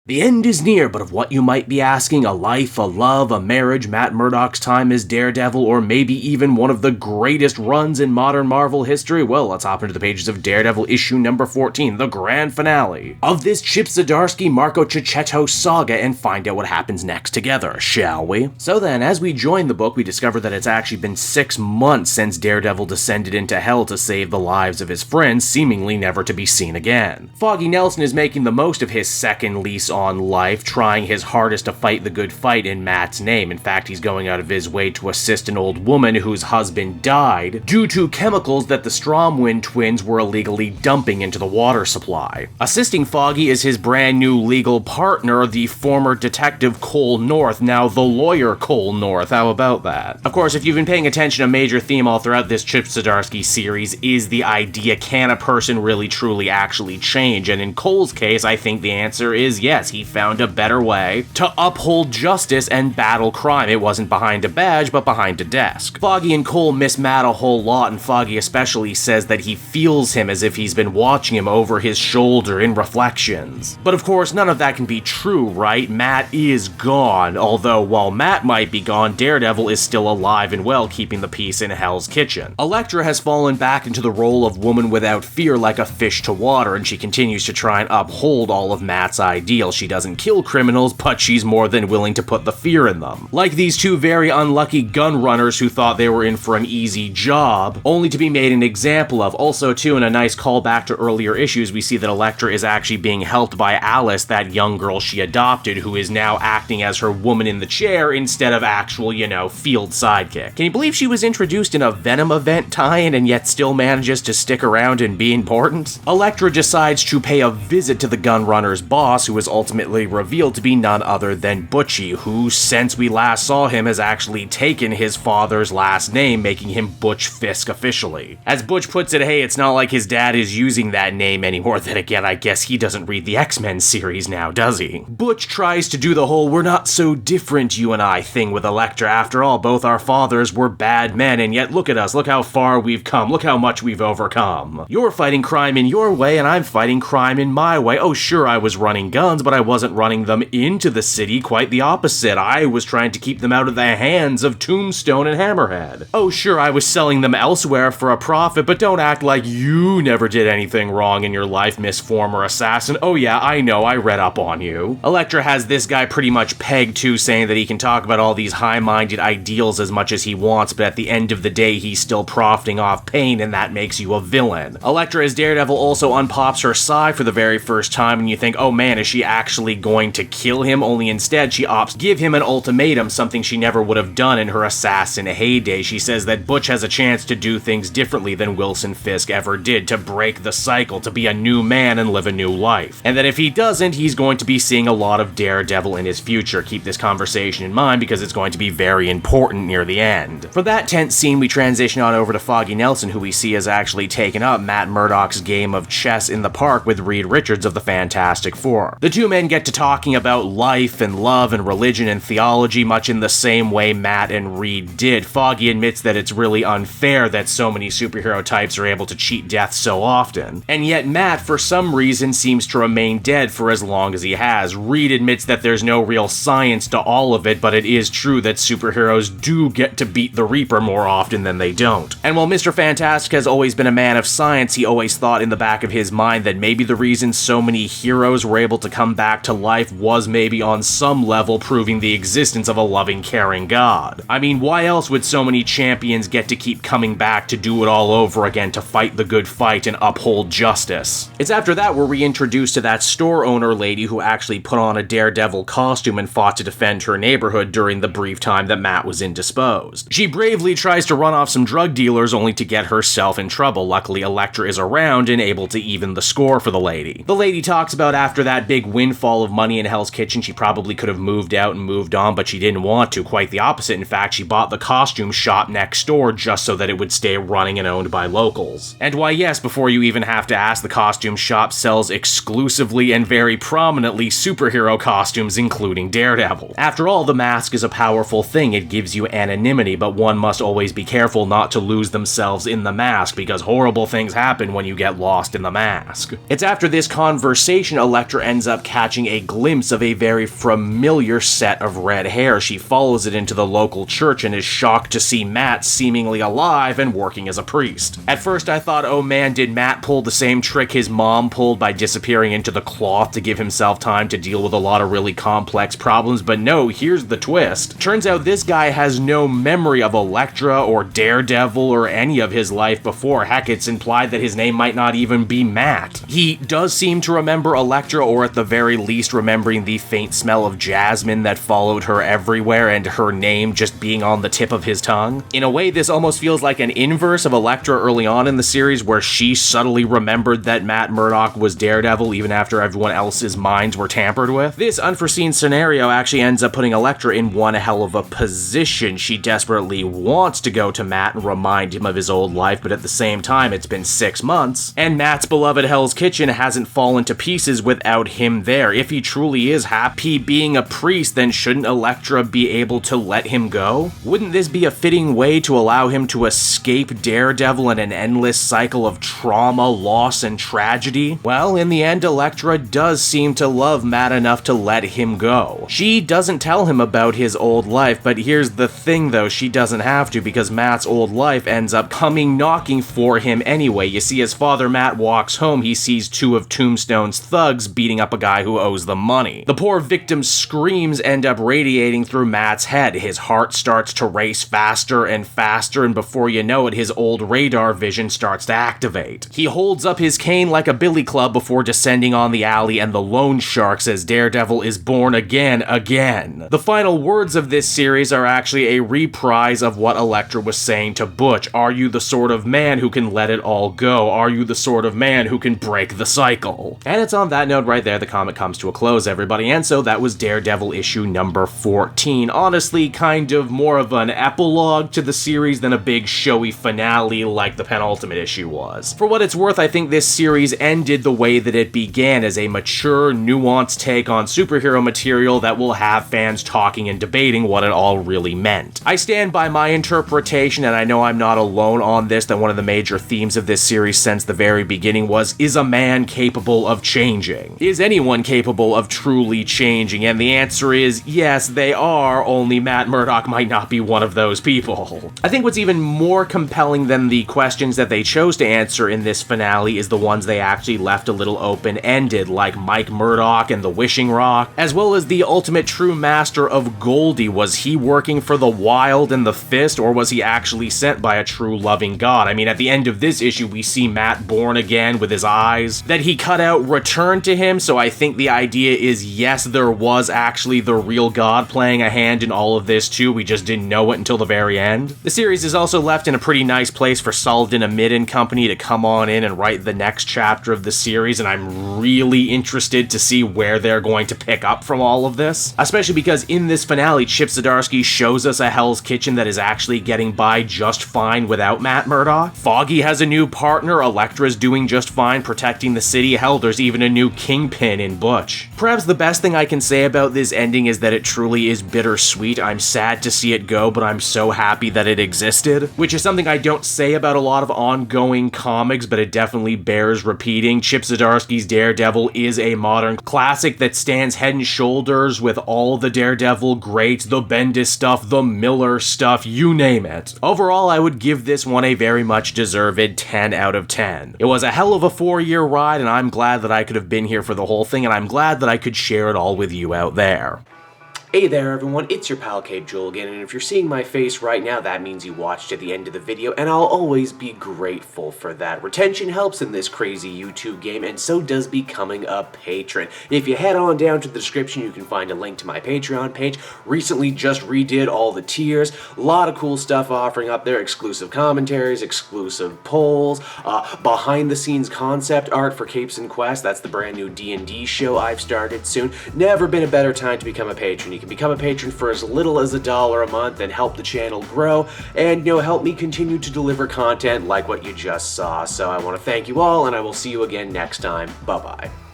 The end is near, but of what you might be asking, a life, a love, a marriage, Matt Murdock's time as Daredevil, or maybe even one of the greatest runs in modern Marvel history? Well, let's hop into the pages of Daredevil issue number 14, the grand finale of this Chip Zdarsky, Marco Checchetto saga, and find out what happens next together, shall we? So then, as we join the book, we discover that it's actually been 6 months since Daredevil descended into hell to save the lives of his friends, seemingly never to be seen again. Foggy Nelson is making the most of his second lease on life, trying his hardest to fight the good fight in Matt's name. In fact, he's going out of his way to assist an old woman whose husband died due to chemicals that the Stromwind twins were illegally dumping into the water supply. Assisting Foggy is his brand new legal partner, the former detective Cole North, now the lawyer Cole North. How about that? Of course, if you've been paying attention, a major theme all throughout this Chip Zdarsky series is the idea, can a person really truly actually change? And in Cole's case, I think the answer is yes. He found a better way to uphold justice and battle crime. It wasn't behind a badge, but behind a desk. Foggy and Cole miss Matt a whole lot, and Foggy especially says that he feels him as if he's been watching him over his shoulder in reflections. But of course, none of that can be true, right? Matt is gone, although while Matt might be gone, Daredevil is still alive and well, keeping the peace in Hell's Kitchen. Elektra has fallen back into the role of woman without fear like a fish to water, and she continues to try and uphold all of Matt's ideals. She doesn't kill criminals, but she's more than willing to put the fear in them. Like these two very unlucky gun runners who thought they were in for an easy job, only to be made an example of. Also, too, in a nice callback to earlier issues, we see that Elektra is actually being helped by Alice, that young girl she adopted, who is now acting as her woman in the chair instead of actual, field sidekick. Can you believe she was introduced in a Venom event tie-in and yet still manages to stick around and be important? Elektra decides to pay a visit to the gun runner's boss, who is ultimately revealed to be none other than Butchie, who, since we last saw him, has actually taken his father's last name, making him Butch Fisk officially. As Butch puts it, hey, it's not like his dad is using that name anymore. Then again, I guess he doesn't read the X-Men series now, does he? Butch tries to do the whole "we're not so different, you and I" thing with Elektra. After all, both our fathers were bad men, and yet look at us, look how far we've come, look how much we've overcome. You're fighting crime in your way, and I'm fighting crime in my way. Oh, sure, I was running guns, but I wasn't running them into the city, quite the opposite. I was trying to keep them out of the hands of Tombstone and Hammerhead. Oh sure, I was selling them elsewhere for a profit, but don't act like you never did anything wrong in your life, Miss Former Assassin. Oh yeah, I know, I read up on you. Elektra has this guy pretty much pegged too, saying that he can talk about all these high-minded ideals as much as he wants, but at the end of the day, he's still profiting off pain, and that makes you a villain. Elektra as Daredevil also unpops her sigh for the very first time, and you think, oh man, is she actually going to kill him? Only instead she opts to give him an ultimatum, something she never would have done in her assassin heyday. She says that Butch has a chance to do things differently than Wilson Fisk ever did, to break the cycle, to be a new man and live a new life. And that if he doesn't, he's going to be seeing a lot of Daredevil in his future. Keep this conversation in mind because it's going to be very important near the end. For that tense scene, we transition on over to Foggy Nelson, who we see has actually taken up Matt Murdock's game of chess in the park with Reed Richards of the Fantastic Four. The two men get to talking about life and love and religion and theology much in the same way Matt and Reed did. Foggy admits that it's really unfair that so many superhero types are able to cheat death so often, and yet Matt, for some reason, seems to remain dead for as long as he has. Reed admits that there's no real science to all of it, but it is true that superheroes do get to beat the Reaper more often than they don't. And while Mr. Fantastic has always been a man of science, he always thought in the back of his mind that maybe the reason so many heroes were able to come back to life was maybe on some level proving the existence of a loving, caring God. I mean, why else would so many champions get to keep coming back to do it all over again, to fight the good fight and uphold justice? It's after that we're reintroduced to that store owner lady who actually put on a Daredevil costume and fought to defend her neighborhood during the brief time that Matt was indisposed. She bravely tries to run off some drug dealers only to get herself in trouble. Luckily, Elektra is around and able to even the score for the lady. The lady talks about after that big windfall of money in Hell's Kitchen, she probably could have moved out and moved on, but she didn't want to. Quite the opposite. In fact, she bought the costume shop next door just so that it would stay running and owned by locals. And why yes, before you even have to ask, the costume shop sells exclusively and very prominently superhero costumes, including Daredevil. After all, the mask is a powerful thing. It gives you anonymity, but one must always be careful not to lose themselves in the mask, because horrible things happen when you get lost in the mask. It's after this conversation Elektra ends up catching a glimpse of a very familiar set of red hair. She follows it into the local church and is shocked to see Matt seemingly alive and working as a priest. At first I thought, oh man, did Matt pull the same trick his mom pulled by disappearing into the cloth to give himself time to deal with a lot of really complex problems, but no, here's the twist. Turns out this guy has no memory of Elektra or Daredevil or any of his life before. Heck, it's implied that his name might not even be Matt. He does seem to remember Elektra, or at the very least remembering the faint smell of jasmine that followed her everywhere and her name just being on the tip of his tongue. In a way, this almost feels like an inverse of Elektra early on in the series, where she subtly remembered that Matt Murdock was Daredevil even after everyone else's minds were tampered with. This unforeseen scenario actually ends up putting Elektra in one hell of a position. She desperately wants to go to Matt and remind him of his old life, but at the same time, it's been 6 months, and Matt's beloved Hell's Kitchen hasn't fallen to pieces without him there. If he truly is happy being a priest, then shouldn't Elektra be able to let him go? Wouldn't this be a fitting way to allow him to escape Daredevil and an endless cycle of trauma, loss, and tragedy? Well, in the end, Elektra does seem to love Matt enough to let him go. She doesn't tell him about his old life, but here's the thing though, she doesn't have to, because Matt's old life ends up coming knocking for him anyway. You see, as Father Matt walks home, he sees 2 of Tombstone's thugs beating up a guy who owes them money. The poor victim's screams end up radiating through Matt's head. His heart starts to race faster and faster, and before you know it, his old radar vision starts to activate. He holds up his cane like a billy club before descending on the alley, and the loan shark says Daredevil is born again. The final words of this series are actually a reprise of what Elektra was saying to Butch. Are you the sort of man who can let it all go? Are you the sort of man who can break the cycle? And it's on that note right there the comic comes to a close, everybody, and so that was Daredevil issue number 14. Honestly, kind of more of an epilogue to the series than a big showy finale like the penultimate issue was. For what it's worth, I think this series ended the way that it began, as a mature, nuanced take on superhero material that will have fans talking and debating what it all really meant. I stand by my interpretation, and I know I'm not alone on this, that one of the major themes of this series since the very beginning was, is a man capable of changing? Is anyone capable of truly changing? And the answer is, yes, they are, only Matt Murdock might not be one of those people. I think what's even more compelling than the questions that they chose to answer in this finale is the ones they actually left a little open-ended, like Mike Murdock and the Wishing Rock, as well as the ultimate true master of Goldie. Was he working for the Wild and the Fist, or was he actually sent by a true loving god? I mean, at the end of this issue, we see Matt born again with his eyes that he cut out return to him, so I think the idea is, yes, there was actually the real god playing a hand in all of this too, we just didn't know it until the very end. The series is also left in a pretty nice place for Sullivan Amid and company to come on in and write the next chapter of the series, and I'm really interested to see where they're going to pick up from all of this, especially because in this finale, Chip Zdarsky shows us a Hell's Kitchen that is actually getting by just fine without Matt Murdock. Foggy has a new partner, Elektra's doing just fine protecting the city, hell, there's even a new kingpin in Butch. Perhaps the best thing I can say about this ending is that it truly is bittersweet. I'm sad to see it go, but I'm so happy that it existed, which is something I don't say about a lot of ongoing comics, but it definitely bears repeating. Chip Zdarsky's Daredevil is a modern classic that stands head and shoulders with all the Daredevil greats, the Bendis stuff, the Miller stuff, you name it. Overall, I would give this one a very much deserved 10 out of 10. It was a hell of a 4-year ride, and I'm glad that I could have been here for the whole thing, and I'm glad that I could share it all with you out there. Hey there everyone, it's your pal Cape Joel again, and if you're seeing my face right now, that means you watched to the end of the video, and I'll always be grateful for that. Retention helps in this crazy YouTube game, and so does becoming a patron. If you head on down to the description, you can find a link to my Patreon page. Recently just redid all the tiers, a lot of cool stuff offering up there, exclusive commentaries, exclusive polls, behind the scenes concept art for Capes and Quest, that's the brand new D&D show I've started soon. Never been a better time to become a patron. You can become a patron for as little as $1 a month and help the channel grow and, help me continue to deliver content like what you just saw. So I want to thank you all, and I will see you again next time. Bye-bye.